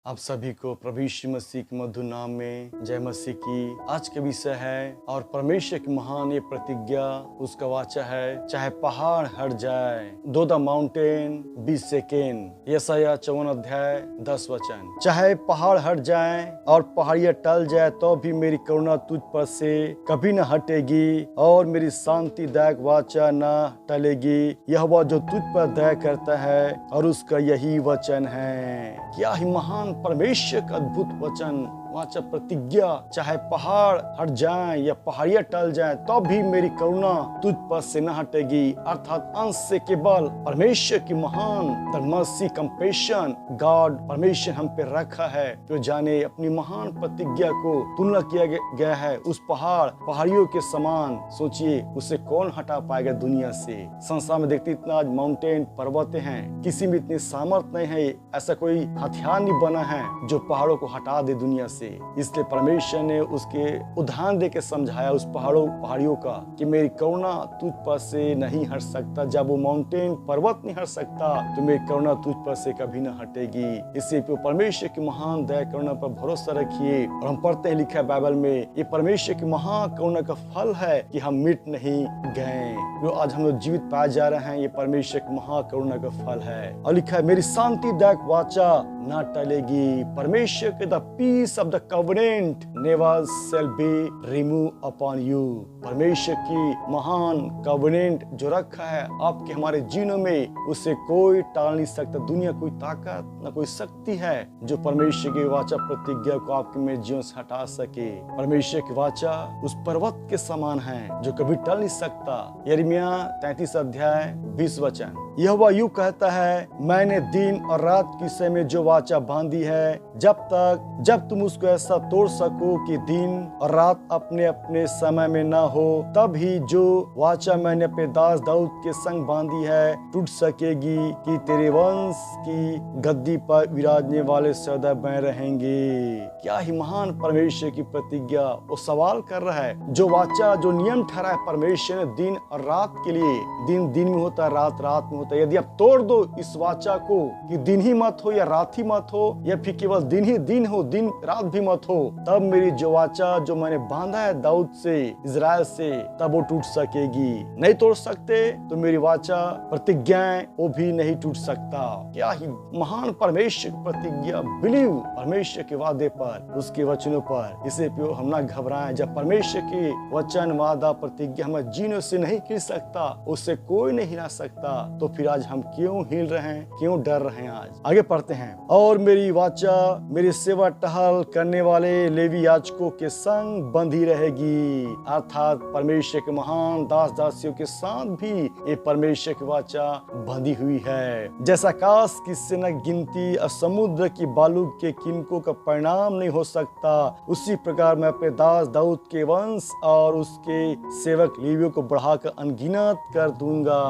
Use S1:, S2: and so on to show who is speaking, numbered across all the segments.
S1: आप सभी को प्रभु यीशु मसीह के मधुर नाम में जय मसीह की। आज का विषय है और परमेश्वर की महान ये प्रतिज्ञा, उसका वाचा है, चाहे पहाड़ हट जाए, दो द माउंटेन बी सेकेंड। यशायाह 54 अध्याय 10 वचन। चाहे पहाड़ हट जाए और पहाड़ियां टल जाए तो भी मेरी करुणा तुझ पर से कभी न हटेगी और मेरी शांतिदायक वाचा न टलेगी। यह वह जो तुझ पर दया करता है और उसका यही वचन है। क्या ही महान परमेश्वर का अद्भुत वचन, वाचा प्रतिज्ञा। चाहे पहाड़ हट जाएं या पहाड़ियां टल जाएं तो भी मेरी करुणा तुझ पर से न हटेगी। अर्थात अंश से केवल परमेश्वर की महान मर्सी कंपैशन गॉड परमेश्वर हम पे रखा है, जो जाने अपनी महान प्रतिज्ञा को तुलना किया गया है उस पहाड़ियों के समान। सोचिए, उसे कौन हटा पाएगा दुनिया से। संसार में देखते इतना आज माउंटेन पर्वत हैं, किसी में इतनी सामर्थ नहीं है, ऐसा कोई हथियार नहीं बना है जो पहाड़ों को हटा दे दुनिया से। इसलिए परमेश्वर ने उसके उदाहरण दे के समझाया उस पहाड़ियों का कि मेरी करुणा तुझ पर से नहीं हट सकता। जब वो माउंटेन पर्वत नहीं हट सकता तो मेरी करुणा तुझ पर से कभी न हटेगी। इससे परमेश्वर की महान दया करुणा पर भरोसा रखिए। और हम पढ़ते हैं, लिखा है बाइबल में, ये परमेश्वर की महान करुणा का फल है कि हम मिट नहीं गए। जो आज हम लोग जीवित पाए जा रहे हैं, ये परमेश्वर की महान करुणा का फल है। और लिखा है, मेरी शांतिदायक वाचा ना टलेगी। परमेश्वर के the peace of the covenant never shall be remove upon you. परमेश्वर की महान कवनेंट जो रखा है आपके हमारे जीवन में, उसे कोई टाल नहीं सकता। दुनिया कोई ताकत न कोई शक्ति है जो परमेश्वर की वाचा प्रतिज्ञा को आपके मेरे जीवन से हटा सके। परमेश्वर की वाचा उस पर्वत के समान है जो कभी टल नहीं सकता। यिर्मयाह 33 अध्याय 20 वचन। यहोवा यूं कहता है, मैंने दिन और रात की समय जो वाचा बांधी है, जब तुम उसको ऐसा तोड़ सको कि दिन और रात अपने अपने समय में ना हो, तब ही जो वाचा मैंने अपने दास दाऊद के संग बांधी है टूट सकेगी कि तेरे वंश की गद्दी पर विराजने वाले सदा बने रहेंगे। क्या ही महान परमेश्वर की प्रतिज्ञा। वो सवाल कर रहा है, जो वाचा जो नियम ठहरा है परमेश्वर ने दिन और रात के लिए, दिन दिन में होता है, रात रात में होता है। यदि आप तोड़ दो इस वाचा को कि दिन ही मत हो या रात ही मत हो या फिर केवल दिन ही दिन हो, दिन रात भी मत हो, तब मेरी जो वाचा जो मैंने बांधा है दाऊद से, इजराइल से, तब वो टूट सकेगी। नहीं तोड़ सकते तो मेरी वाचा प्रतिज्ञाएं वो भी नहीं टूट सकता। क्या ही महान परमेश्वर की प्रतिज्ञा। बिलीव परमेश्वर के वादे पर, उसके वचनों पर। इसे हम ना घबराएं। जब परमेश्वर के वचन वादा प्रतिज्ञा हमें जीनों से नहीं हिल सकता, उससे कोई नहीं हिला सकता, तो फिर आज हम क्यों हिल रहे हैं, क्यों डर रहे हैं। आज आगे पढ़ते हैं। और मेरी वाचा मेरी सेवा टहल करने वाले लेवी याजकों के संग बंधी रहेगी। अर्थात परमेश्वर के महान दास दासियों के साथ भी ये परमेश्वर की वाचा बंधी हुई है। जैसा आकाश की से न गिनती और समुद्र की बालू के किनकों का परिणाम नहीं हो सकता, उसी प्रकार मैं अपने दास दाऊद के वंश और उसके सेवक लेवियों को बढ़ाकर अनगिनत कर दूंगा।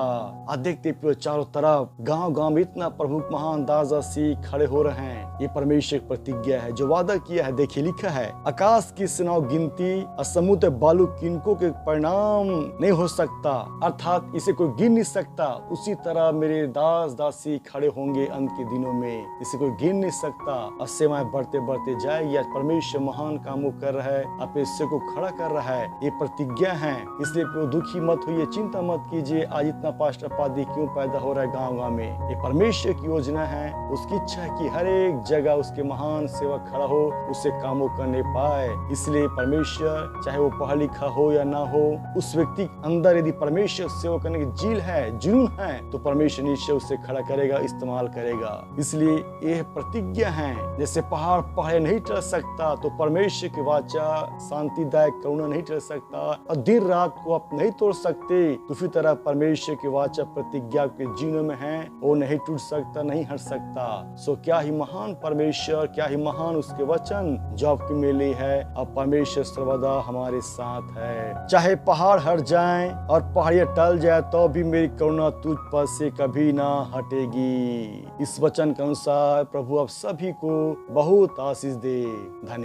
S1: आज देखते चारों तरफ गांव में इतना प्रमुख महान दास दासी खड़े हो रहे हैं। ये परमेश्वर की प्रतिज्ञा है जो वादा किया है। देखिए, लिखा है, आकाश की सेनाओं गिनती और समुद्र बालू किनकों के परिणाम नहीं हो सकता। अर्थात इसे कोई गिन नहीं सकता। उसी तरह मेरे दास दासी खड़े होंगे अंत के दिनों में, इसे कोई गिन नहीं सकता। और सेवाएं बढ़ते बढ़ते जाएगी। आज परमेश्वर महान कामों कर रहा है, अपने हिस्से को खड़ा कर रहा है। ये प्रतिज्ञा है, इसलिए दुखी मत होइए, चिंता मत कीजिए। आज इतना पास्टर पादी क्यों पैदा हो रहा है गाँव में। ये परमेश्वर की योजना है। उसकी इच्छा है कि हर एक जगह उसके महान सेवक खड़ा हो, उससे कामों करने पाए। इसलिए परमेश्वर, चाहे वो पढ़ा लिखा हो या ना हो, उस व्यक्ति के अंदर यदि परमेश्वर सेवा करने की जील है, जुनून है, तो परमेश्वर निश्चय उससे खड़ा करेगा, इस्तेमाल करेगा। इसलिए यह प्रतिज्ञा है। जैसे पहाड़ नहीं टल सकता, तो परमेश्वर की वाचा शांतिदायक करुणा नहीं टल सकता, और दिन रात को आप नहीं तोड़ सकते। उसी तरह परमेश्वर की वाचा प्रतिज्ञा के जीवन में है, वो नहीं टूट सकता, नहीं हट सकता। सो क्या ही महान परमेश्वर, क्या ही महान उसके वचन जो आपके मिले है। अब परमेश्वर सर्वदा हमारे साथ है। चाहे पहाड़ हट जाएं और पहाड़ियां टल जाए तो भी मेरी करुणा तुझ पर से कभी ना हटेगी। इस वचन के अनुसार प्रभु आप सभी को बहुत आशीष दे। धन्यवाद।